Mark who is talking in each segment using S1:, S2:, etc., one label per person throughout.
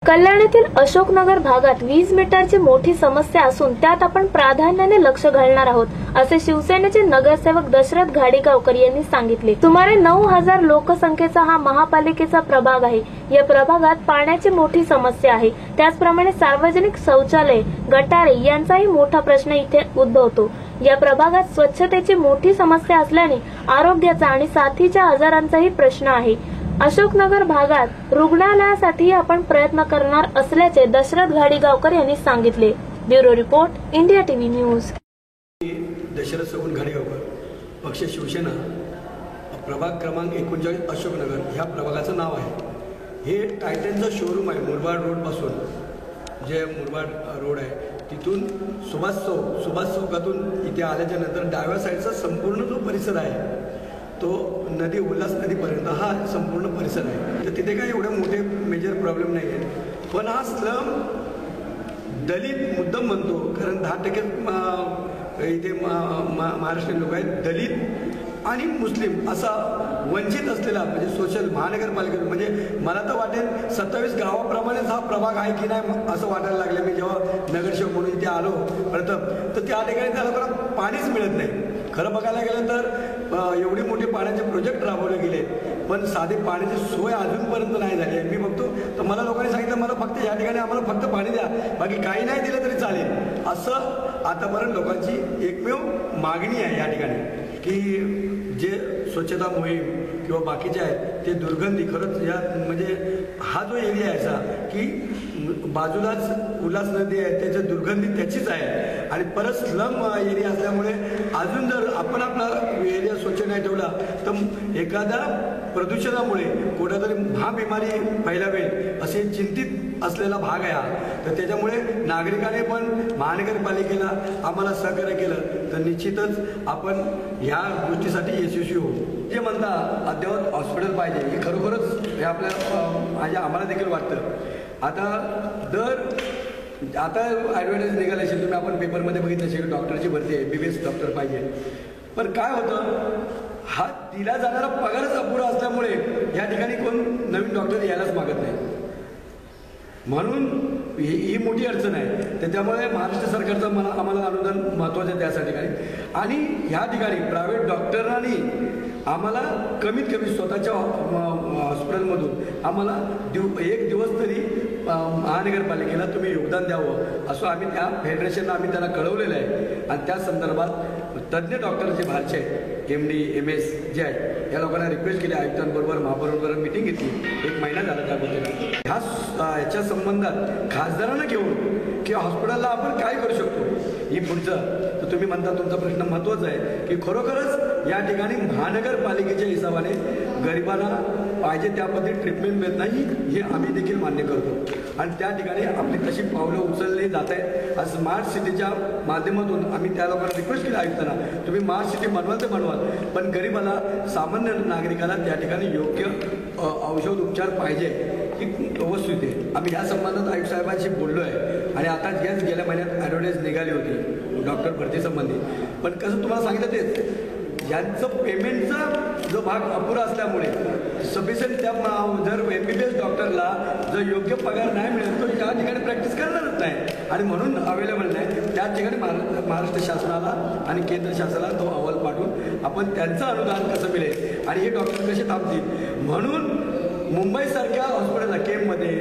S1: कल्याण अशोकनगर भागात वीज मीटरची मोठी समस्या असून त्यात आपण प्राधान्याने लक्ष घालणार आहोत, असे शिवसेनेचे नगरसेवक दशरथ घाडीगावकर यांनी सांगितले। सुमारे 9000 लोकसंख्येचा हा महापालिकेचा प्रभाग आहे। या प्रभागात पाण्याची मोठी समस्या आहे। त्याचप्रमाणे सार्वजनिक शौचालय, गटारे यांचाही मोठा प्रश्न इथे उद्भवतो। या प्रभागात स्वच्छतेची मोठी समस्या असल्याने आरोग्याचा आणि साथीच्या आजारांचाही प्रश्न आहे। अशोकनगर भागात रुग्णालयासाठी आपण प्रयत्न करणार असल्याचे दशरथ घाडीगावकर यांनी सांगितले। Bureau report, India TV news.
S2: Dasharath Sagun Ghadigaonkar, पक्ष शिवसेना, प्रभाग क्रमांक 39 अशोकनगर ह्या प्रभागाचं नाव आहे। हे टायटनचं शोरूम आहे। मुरबाड रोड पासून जे मुरबाड रोड आहे तिथून सुभाष चौकातून इथे आल्याच्या नंतर डाव्या साईडचा संपूर्ण जो परिसर आहे तो नदी, उल्हास नदीपर्यंत हा संपूर्ण परिसर आहे। तर तिथे काही एवढे मोठे मेजर प्रॉब्लेम नाही आहेत, पण हा स्लम दलित मुद्दाम म्हणतो, कारण 10% इथे महाराष्ट्रीयन लोक आहेत। दलित आणि मुस्लिम असा वंचित असलेला म्हणजे सोशल महानगरपालिका, म्हणजे मला तर वाटेल 27 गावाप्रमाणेच हा प्रभाग आहे की नाही असं वाटायला लागलं। मी जेव्हा नगरसेवक म्हणून इथे आलो प्रथम, तर त्या ठिकाणी त्या लोकांना पाणीच मिळत नाही। खरं बघायला गेलं तर एवढे मोठे पाण्याचे प्रोजेक्ट राबवले गेले, पण साधी पाण्याची सोय अजूनपर्यंत नाही झाली आहे। मी बघतो तर मला लोकांनी सांगितलं मला फक्त या ठिकाणी आम्हाला फक्त पाणी द्या, बाकी काही नाही दिलं तरी चालेल, असं आतापर्यंत लोकांची एकमेव मागणी आहे या ठिकाणी। की जे स्वच्छता मोहीम किंवा बाकीचे आहेत ते दुर्गंधी खरंच या म्हणजे हा जो एरिया आहे असा की बाजूलाच उल्हास नदी आहे, त्याची दुर्गंधी त्याचीच आहे आणि परत स्लम एरिया असल्यामुळे अजून जर आपण आपला एरिया स्वच्छ नाही ठेवला तर एखाद्या प्रदूषणामुळे कुठेतरी महाबिमारी फैलावेल असे चिंतित असलेला भाग आहे हा। तर त्याच्यामुळे नागरिकांनी पण महानगरपालिकेला आम्हाला सहकार्य केलं तर निश्चितच आपण ह्या गोष्टीसाठी यशस्वी होऊ। जे म्हणता अद्ययावत हॉस्पिटल पाहिजे, हे खरोखरच हे आपल्या आम्हाला देखील वाटतं। आता ॲडव्हर्टाईज निघाले असेल, तुम्ही आपण पेपरमध्ये बघितलं असेल डॉक्टरची भरती आहे, MBBS डॉक्टर पाहिजे, पण काय होतं हा दिला जाणारा पगारच अपुरा असल्यामुळे या ठिकाणी कोण नवीन डॉक्टर यायलाच मागत नाही, म्हणून ही मोठी अडचण आहे। तर त्यामुळे महाराष्ट्र सरकारचं आम्हाला अनुदान महत्त्वाचं आहे त्यासाठी काही, आणि ह्या ठिकाणी प्रायव्हेट डॉक्टरांनी आम्हाला कमीत कमी स्वतःच्या हॉस्पिटलमधून आम्हाला एक दिवस तरी महानगरपालिकेला तुम्ही योगदान द्यावं असं आम्ही त्या फेडरेशनला त्यांना कळवलेलं आहे। आणि त्या संदर्भात तज्ज्ञ डॉक्टर जे बाहेरचे आहेत, MD MS जे आहेत, या लोकांना रिक्वेस्ट केली, आयुक्तांबरोबर महापौरांबरोबर मिटिंग घेतली, 1 महिना झाला त्या गोष्टीला। ह्याच्या संबंधात खासदारांना घेऊन की हॉस्पिटलला आपण काय करू शकतो ही पुढचं, तर तुम्ही म्हणता तुमचा प्रश्न महत्त्वाचा आहे की खरोखरच या ठिकाणी महानगरपालिकेच्या हिशोबाने गरिबांना पाहिजे त्या पद्धतीने ट्रीटमेंट मिळत नाही, हे आम्ही देखील मान्य करतो आणि त्या ठिकाणी आपली तशी पावलं उचलली जात आहेत। आज स्मार्ट सिटीच्या माध्यमातून आम्ही त्या लोकांना रिक्वेस्ट केली आयुक्तांना, तुम्ही स्मार्ट सिटी बनवाल तर बनवाल, पण गरिबाला सामान्य नागरिकाला त्या ठिकाणी योग्य औषध उपचार पाहिजे ही वस्तुस्थिती आहे। आम्ही या संबंधात आयुक्त साहेबांशी बोललो आहे आणि आता गेल्या महिन्यात ॲडव्हर्टाईज निघाली होती डॉक्टर भरती संबंधी, पण कसं तुम्हाला सांगितलं तेच यांचं पेमेंटचा जो भाग अपुरा असल्यामुळे सफिशियंट त्या जर MBBS डॉक्टरला जर योग्य पगार नाही मिळेल तो त्या ठिकाणी प्रॅक्टिस करणारच नाही आणि म्हणून अवेलेबल नाही। त्या ठिकाणी महाराष्ट्र शासनाला आणि केंद्र शासनाला तो अहवाल पाठवून आपण त्यांचं अनुदान कसं मिळेल आणि हे डॉक्टर कसे थांबतील, म्हणून मुंबईसारख्या हॉस्पिटलला केममध्ये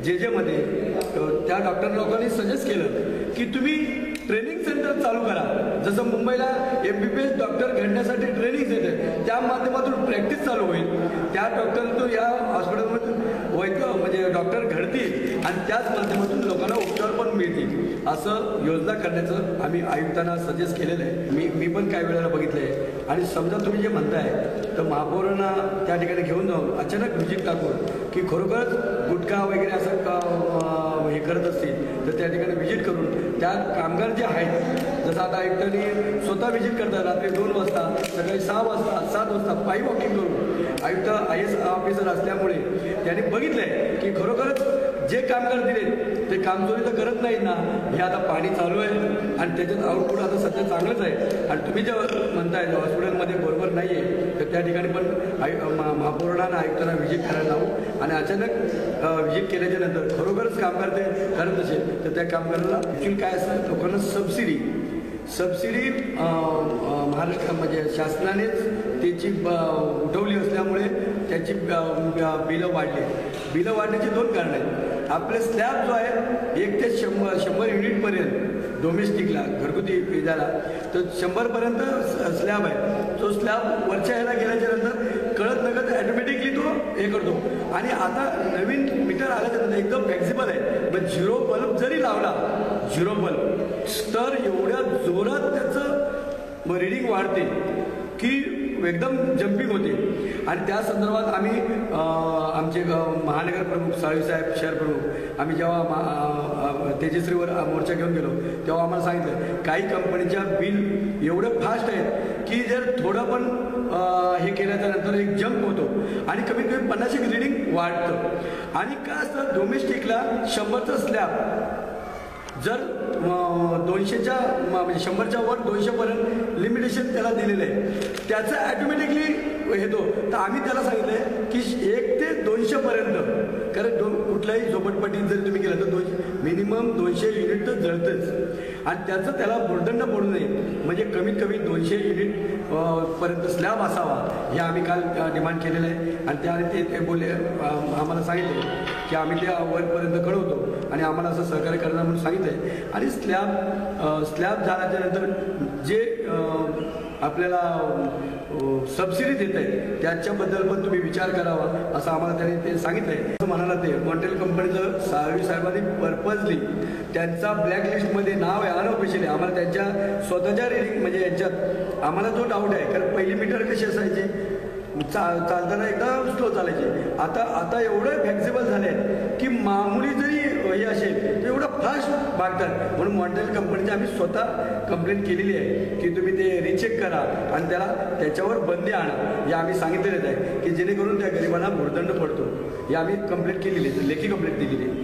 S2: JJ त्या डॉक्टर लोकांनी सजेस्ट केलं की तुम्ही ट्रेनिंग सेंटर चालू करा, जसं मुंबईला MBBS डॉक्टर घडण्यासाठी ट्रेनिंग सेंटर त्या माध्यमातून प्रॅक्टिस चालू होईल, त्या डॉक्टरतून या हॉस्पिटलमधून म्हणजे डॉक्टर घडतील आणि त्याच माध्यमातून लोकांना उपचार पण मिळतील, असं योजना करण्याचं आम्ही आयुक्तांना सजेस्ट केलेलं आहे। मी पण काही वेळेला बघितलं आहे आणि समजा तुम्ही जे म्हणताय तर महापौरांना त्या ठिकाणी घेऊन जाऊन अचानक व्हिजिट टाकून की खरोखरच गुटखा वगैरे असं हे करत असतील तर त्या ठिकाणी व्हिजिट करून त्या कामगार जे आहेत, जसं आता आयुक्तांनी स्वतः व्हिजिट करतात रात्री 2 वाजता, सकाळी 6 वाजता 7 वाजता पायी वॉकिंग करून, आयुक्त IAS ऑफिसर असल्यामुळे त्यांनी बघितलंय की खरोखरच जे कामगार दिले ते कामचोरी तर करत नाहीत ना. हे आता पाणी चालू आहे आणि त्याच्यात आउटपुट आता सध्या चांगलंच आहे. आणि तुम्ही जे म्हणताय हॉस्पिटलमध्ये बरोबर नाही आहे तर त्या ठिकाणी पण महापौरांना आणि आयुक्तांना व्हिजिट करायला लावू आणि अचानक व्हिजिट केल्याच्या नंतर खरोखरच कामगार ते करत असेल तर त्या कामगाराला ॲक्च्युअली काय असतं, लोकांना सबसिडी महाराष्ट्र म्हणजे शासनानेच त्याची उठवली असल्यामुळे त्याची बिलं वाढण्याची 2 कारणं आहेत. आपले स्लॅब जो आहे 1 ते 100 युनिटपर्यंत डोमेस्टिकला घरगुती झाला तर 100पर्यंत स्लॅब आहे. तो स्लॅब वरच्या ह्याला गेल्याच्या नंतर कळत नकळत ॲटोमॅटिकली तो हे करतो. आणि आता नवीन मीटर आल्याच्यानंतर एकदम फ्लेक्झिबल आहे. मग 0 बल्ब जरी लावला 0 बल्ब तर एवढ्या जोरात त्याचं रीडिंग वाढते की एकदम जम्पिंग होते. आणि त्या संदर्भात आम्ही आमचे महानगर प्रमुख साळवीसाहेब, शहर प्रमुख, आम्ही जेव्हा तेजश्रीवर मोर्चा घेऊन गेलो तेव्हा आम्हाला सांगितलं काही कंपनीच्या बिल एवढं फास्ट आहेत की जर थोडं पण हे केल्याच्या नंतर एक जंप होतो आणि कमीत कमी 50 रीडिंग वाढतं. आणि काय असतं, डोमेस्टिकला 100चा स्लॅब जर 200च्या म्हणजे 100च्या वर 200पर्यंत लिमिटेशन त्याला दिलेलं आहे, त्याचं ॲटोमॅटिकली येतो. तर आम्ही त्याला सांगितलं आहे की 1 ते 200पर्यंत, कारण कुठल्याही झोपडपट्टीत जरी तुम्ही गेलं तर मिनिमम 200 युनिट तर जळतंच आणि त्याचं त्याला भुर्दंड पडू नये म्हणजे कमीत कमी 200 युनिट पर्यंत स्लॅब असावा हे आम्ही काल डिमांड केलेलं आहे. आणि त्याने ते बोलले, आम्हाला सांगितले की आम्ही त्या वरपर्यंत कळवतो आणि आम्हाला असं सहकार्य करणार म्हणून सांगितलं आहे. आणि स्लॅब झाल्याच्यानंतर जे आपल्याला सबसिडी देत आहे त्याच्याबद्दल पण तुम्ही विचार करावा असं आम्हाला त्यांनी ते सांगितलं आहे. असं म्हणाला ते मॉन्टेल कंपनीचं साहेबांनी पर्पजली त्यांचा ब्लॅकलिस्टमध्ये नाव आहे अनऑफिशियली. आम्हाला त्यांच्या स्वतःच्या रिडिंग म्हणजे यांच्यात आम्हाला तो डाऊट आहे, कारण पहिली मीटर कशी असायची चालताना एकदम स्लो चालायचे. आता एवढं फ्लेक्झिबल झाले आहेत की मामुली जरी हे असेल तर एवढं फास्ट मागतात. म्हणून मॉन्टेल कंपनीची आम्ही स्वतः कंप्लेंट केलेली आहे की तुम्ही ते रिचेक करा आणि त्याच्यावर बंदी आणा हे आम्ही सांगितलेलं आहे की जेणेकरून त्या गरिबांना भुर्दंड पडतो. हे आम्ही कंप्लेंट केलेली आहे, लेखी कंप्लेंट दिलेली आहे.